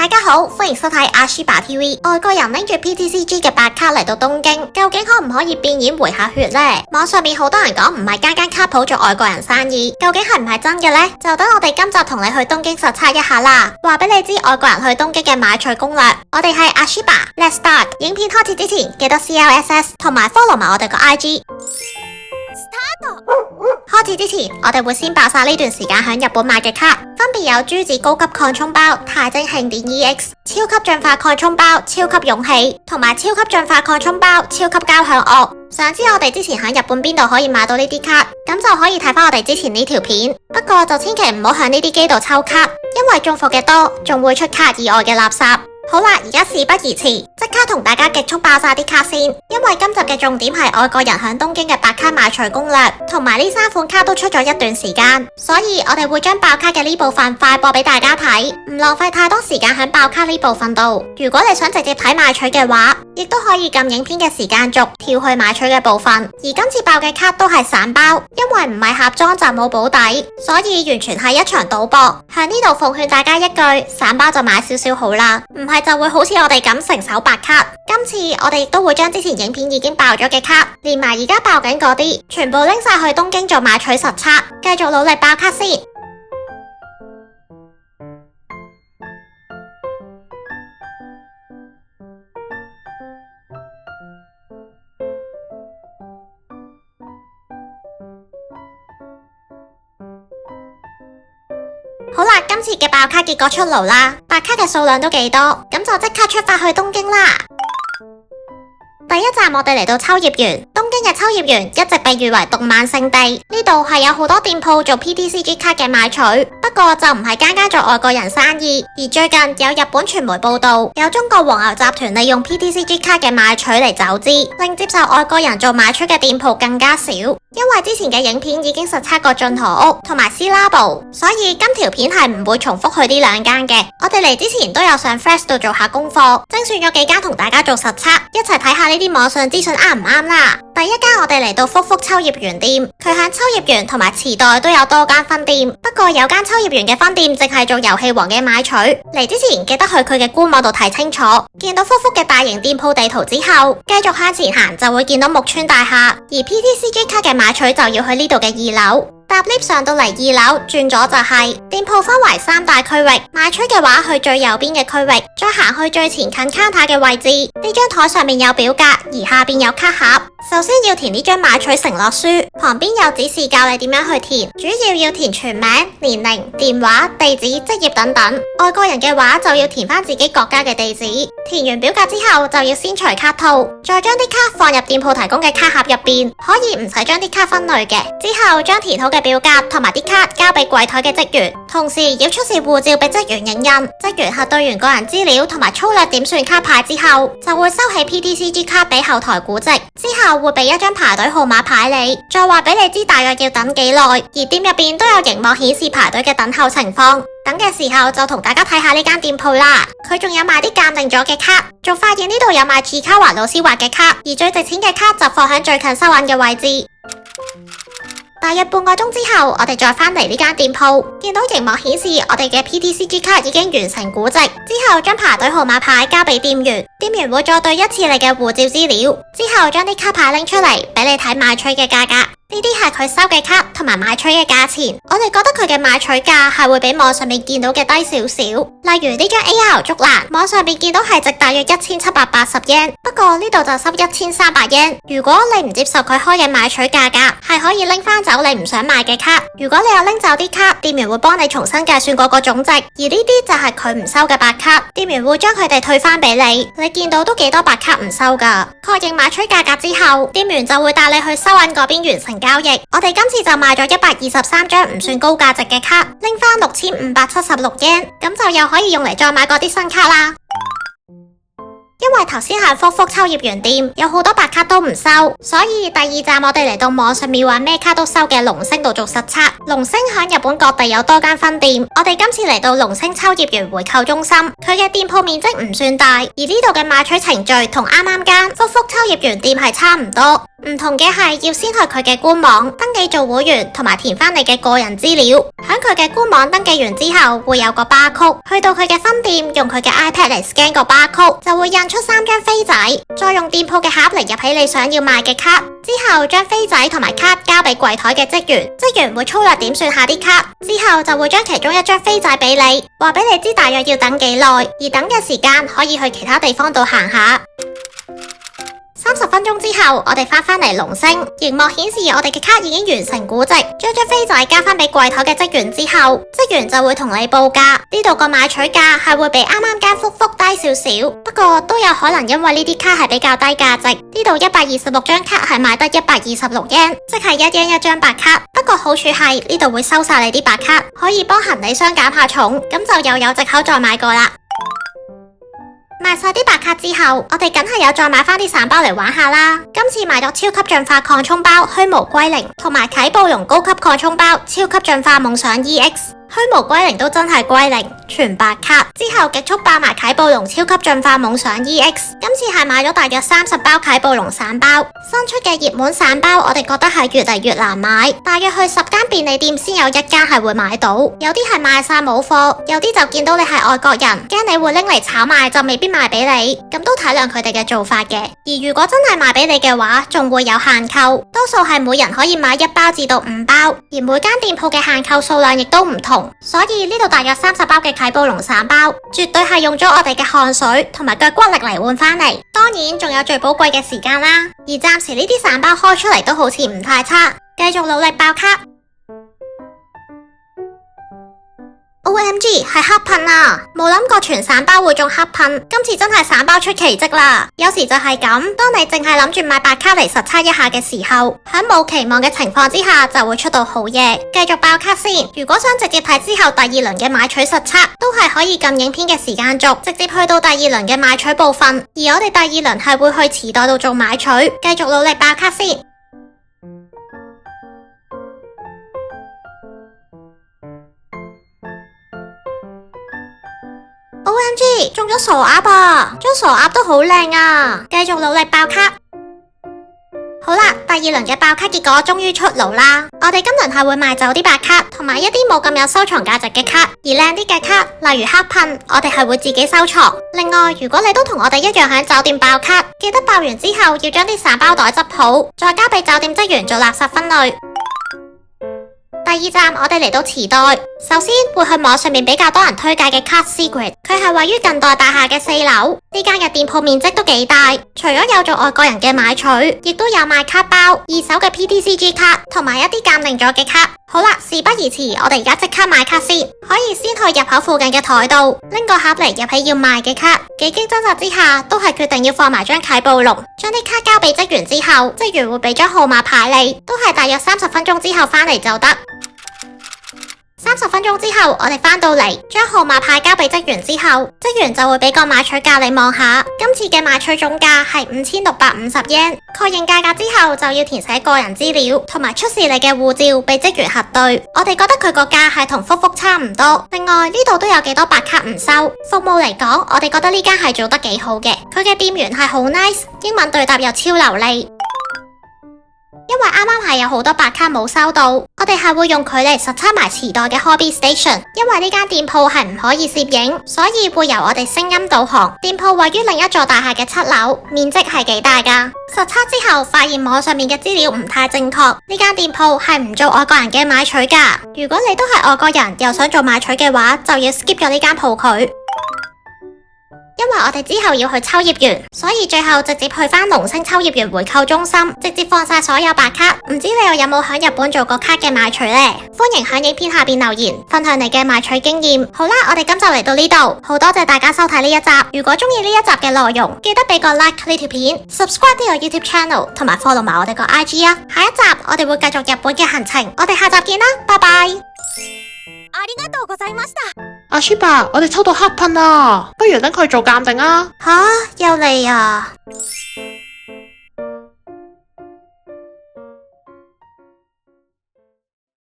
大家好，歡迎收睇阿舒爸 TV。外國人拎住 PTCG 嘅白卡嚟到東京，究竟可唔可以變現回下血呢？網上面好多人講唔係間間卡鋪做外國人生意，究竟係唔係真嘅呢？就等我哋今集同你去東京實測一下啦，話俾你知外國人去東京嘅買菜攻略。我哋係阿舒爸 ，Let's start。影片開始之前記得 CLSS 同埋 follow 埋我哋個 IG。開始之前，我哋會先爆晒呢段時間喺日本買嘅卡，分別有朱子高級擴充包、太晶慶典 EX、超級進化擴充包、超級勇氣同埋超級進化擴充包、超級交響樂。想知我哋之前喺日本邊度可以買到呢啲卡，咁就可以睇翻我哋之前呢條片。不過就千祈唔好喺呢啲機度抽卡，因為中伏嘅多，仲會出卡以外嘅垃圾。好啦，而家事不宜遲，即刻同大家極速爆晒啲卡先，因為今集嘅重點係外國人響東京嘅白卡買菜攻略，同埋呢3款卡都出咗一段時間，所以我哋會將爆卡嘅呢部分快播俾大家睇，唔浪費太多時間喺爆卡呢部分度。如果你想直接睇買菜嘅話，亦都可以撳影片嘅時間軸跳去買菜嘅部分。而今次爆嘅卡都係散包，因為唔係盒裝就冇保底，所以完全係一場賭博。喺呢度奉勸大家一句，散包就買少少好啦，唔係就會好似我哋咁成手白卡。今次我哋亦都會將之前影片已經爆咗嘅卡，連埋而家爆緊嗰啲，全部拎晒去東京做買菜實測，繼續努力爆卡先。好啦，今次嘅爆卡結果出爐啦，白卡嘅數量都幾多，咁就即刻出發去東京啦。第一站我哋嚟到秋葉原，東京嘅秋葉原一直被譽為動漫聖地，呢度係有好多店鋪做 PTCG 卡嘅買取，不過就唔係間間做外國人生意。而最近有日本傳媒報道，有中國黃牛集團利用 PTCG 卡嘅買取嚟走資，令接受外國人做買取嘅店鋪更加少。因為之前嘅影片已經實測過進河屋同埋斯拉布，所以今條片係唔會重複去呢兩間嘅。我哋嚟之前都有上 Flash 度做下功課，精選咗幾間同大家做實測，一齊睇下呢啲網上資訊啱唔啱啦。第一間我哋嚟到福福秋葉原店，佢喺秋葉原同埋池袋都有多間分店，不過有間秋葉原嘅分店淨係做遊戲王嘅買取。嚟之前記得去佢嘅官網度睇清楚。見到福福嘅大型店鋪地圖之後，繼續向前行就會見到木村大廈，而 PTCG 卡嘅買取就要去呢度嘅2樓。搭 lift 上到嚟2樓，轉左就係店鋪，分為3大區域。買取嘅話去最右邊嘅區域，再行去最前近 counter 嘅位置。呢張台上面有表格，而下邊有卡盒。首先要填呢張買取承諾書，旁邊有指示教你點樣去填，主要要填全名、年齡、電話、地址、職業等等。外國人嘅話就要填翻自己國家嘅地址。填完表格之後就要先除卡套，再將啲卡放入店鋪提供嘅卡盒入邊，可以唔使將啲卡分類嘅。之後將填好嘅表格同埋啲卡交俾櫃台嘅職員，同時要出示護照俾職員影印。職員核對完個人資料同埋粗略點算卡牌之後，就會收起 PTCG 卡俾後台估值，之後會俾一張排隊號碼牌你，再話俾你知大約要等幾耐。而店入邊都有熒幕顯示排隊嘅等候情況。等嘅時候就同大家睇下呢間店鋪啦，佢仲有賣啲鑑定咗嘅卡，仲發現呢度有賣次卡華老師畫嘅卡，而最值錢嘅卡就放喺最近收銀嘅位置。大約半個鐘之後，我哋再返嚟呢間店鋪，見到熒幕顯示我哋嘅 PTCG 卡已經完成估值，之後將排隊號碼牌交俾店員，店員會再對一次你嘅護照資料，之後將啲卡牌拎出嚟俾你睇買取嘅價格。呢啲係佢收嘅卡同埋買取嘅價錢，我哋覺得佢嘅買取價係會比網上面見到嘅低少少。例如呢張 AR 竹蘭，網上面見到係值大約1780 yen， 不過呢度就收1300 yen。如果你唔接受佢開嘅買取價格，係可以拎翻走你唔想買嘅卡。如果你有拎走啲卡，店員會幫你重新計算嗰個總值，而呢啲就係佢唔收嘅白卡，店員會將佢哋退翻俾你。你見到都幾多白卡唔收噶。確認買取價格之後，店員就會帶你去收銀嗰邊完成交易。我哋今次就買咗123張唔算高價值嘅卡，拎翻6576 yen， 咁就又可以用嚟再買嗰啲新卡啦。因為頭先係福福秋葉原店，有好多白卡都唔收，所以第2站我哋嚟到網上面話咩卡都收嘅龍星度做實測。龍星響日本各地有多間分店，我哋今次嚟到龍星秋葉原回購中心，佢嘅店鋪面積唔算大，而呢度嘅買取程序同啱啱間福福秋葉原店係差唔多。唔同嘅係要先去佢嘅官網登記做會員，同埋填翻你嘅個人資料。喺佢嘅官網登記完之後，會有個 barcode，去到佢嘅分店用佢嘅 iPad 嚟 scan 個 barcode，就會印出3張飛仔，再用店鋪嘅盒嚟入起你想要買嘅卡。之後將飛仔同埋卡交俾櫃台嘅職員，職員會粗略點算下啲卡，之後就會將其中一張飛仔俾你，話俾你知大約要等幾耐，而等嘅時間可以去其他地方度行下。30分鐘之後，我哋翻嚟龍星，熒幕顯示我哋嘅卡已經完成估值，將張飛仔交翻俾櫃台嘅職員之後，職員就會同你報價。呢度個買取價係會比啱啱間福低少少，不過都有可能因為呢啲卡係比較低價值。呢度126張卡係賣得126 yen， 即係1 yen 一張白卡。不過好處係呢度會收晒你啲白卡，可以幫行李箱減下重，咁就又有藉口再買過啦。賣晒啲白卡之後，我哋梗係有再買翻啲散包嚟玩下啦。今次買咗超級進化擴充包虛無歸零，同埋啟暴龍高級擴充包超級進化夢想 EX。虛無歸零都真係歸零，全白卡。之後極速爆埋啟暴龍超級進化夢想 EX。今次係買咗大約30包啟暴龍散包。新出嘅熱門散包，我哋覺得係越嚟越難買，大約去10間便利店先有1間係會買到。有啲係賣晒冇貨，有啲就見到你係外國人，驚你會拎嚟炒賣，就未必賣俾你。咁都體諒佢哋嘅做法嘅。而如果真係賣俾你嘅話，仲會有限購，多數係每人可以買1包至到5包，而每間店鋪嘅限購數量亦都唔同。所以呢度大約30包嘅啟暴龍散包，絕對係用咗我哋嘅汗水同埋腳骨力嚟換翻嚟。當然仲有最寶貴嘅時間啦。而暫時呢啲散包開出嚟都好似唔太差，繼續努力爆卡。OMG 係黑噴啊！冇諗過全散包會中黑噴，今次真係散包出奇蹟啦！有時就係咁，當你淨係諗住買白卡嚟實測一下嘅時候，喺冇期望嘅情況之下就會出到好嘢。繼續爆卡先，如果想直接睇之後第2輪嘅買取實測，都係可以撳影片嘅時間軸，直接去到第2輪嘅買取部分。而我哋第2輪係會去池袋度做買取，繼續努力爆卡先。OMG 中咗傻鴨啊！張傻鴨都好靚啊！繼續努力爆卡。好啦，第2輪嘅爆卡結果終於出爐啦！我哋今輪係會賣走啲白卡，同埋一啲冇咁有收藏價值嘅卡，而靚啲嘅卡，例如黑噴，我哋係會自己收藏。另外，如果你都同我哋一樣喺酒店爆卡，記得爆完之後要將啲散包袋執好，再交俾酒店職員做垃圾分類。第2站我哋嚟到池袋，首先會去網上面比較多人推介嘅 Card Secret， 佢係位於近代大廈嘅4樓，呢間嘅店鋪面積都幾大，除咗有做外國人嘅買取，亦都有賣卡包、二手嘅 PTCG 卡，同埋一啲鑑定咗嘅卡。好啦，事不宜遲，我哋而家即刻買卡先，可以先去入口附近嘅台度拎個盒嚟入起要賣嘅卡。幾經掙扎之下，都係決定要放埋張啟暴龍，將啲卡交俾職員之後，職員會俾張號碼牌你，都係大約30分鐘之後返嚟就得。30分鐘之後，我哋返到嚟，將號碼牌交俾職員之後，職員就會俾個買取價你望下。今次嘅買取總價係5650 yen， 確認價格之後就要填寫個人資料，同埋出示你嘅護照俾職員核對。我哋覺得佢個價係同福福差唔多。另外呢度都有幾多白卡唔收。服務嚟講，我哋覺得呢間係做得幾好嘅，佢嘅店員係好 nice， 英文對答又超流利。因為啱啱係有好多白卡冇收到，我哋係會用佢嚟實測埋池袋嘅 Hobby Station。因為呢間店鋪係唔可以攝影，所以會由我哋聲音導航。店鋪位於另一座大廈嘅7樓，面積係幾大噶。實測之後發現網上面嘅資料唔太正確，呢間店鋪係唔做外國人嘅買取噶。如果你都係外國人又想做買取嘅話，就要 skip 咗呢間鋪佢。因為我哋之後要去秋葉原，所以最後直接去返龍星秋葉原回購中心，直接放晒所有白卡。唔知你又有冇喺日本做過卡嘅買取呢？歡迎喺影片下邊留言，分享你嘅買取經驗。好啦，我哋今集嚟到呢度，好多謝大家收睇呢一集。如果中意呢一集嘅內容，記得俾個 like 呢條片 ，subscribe 呢個 YouTube channel， 同埋 follow 埋我哋個 IG 啊。下一集我哋會繼續日本嘅行程，我哋下集見啦，拜拜。阿 Shiba，我哋抽到黑噴啊，不如等佢做鑑定啊。吓，又嚟啊！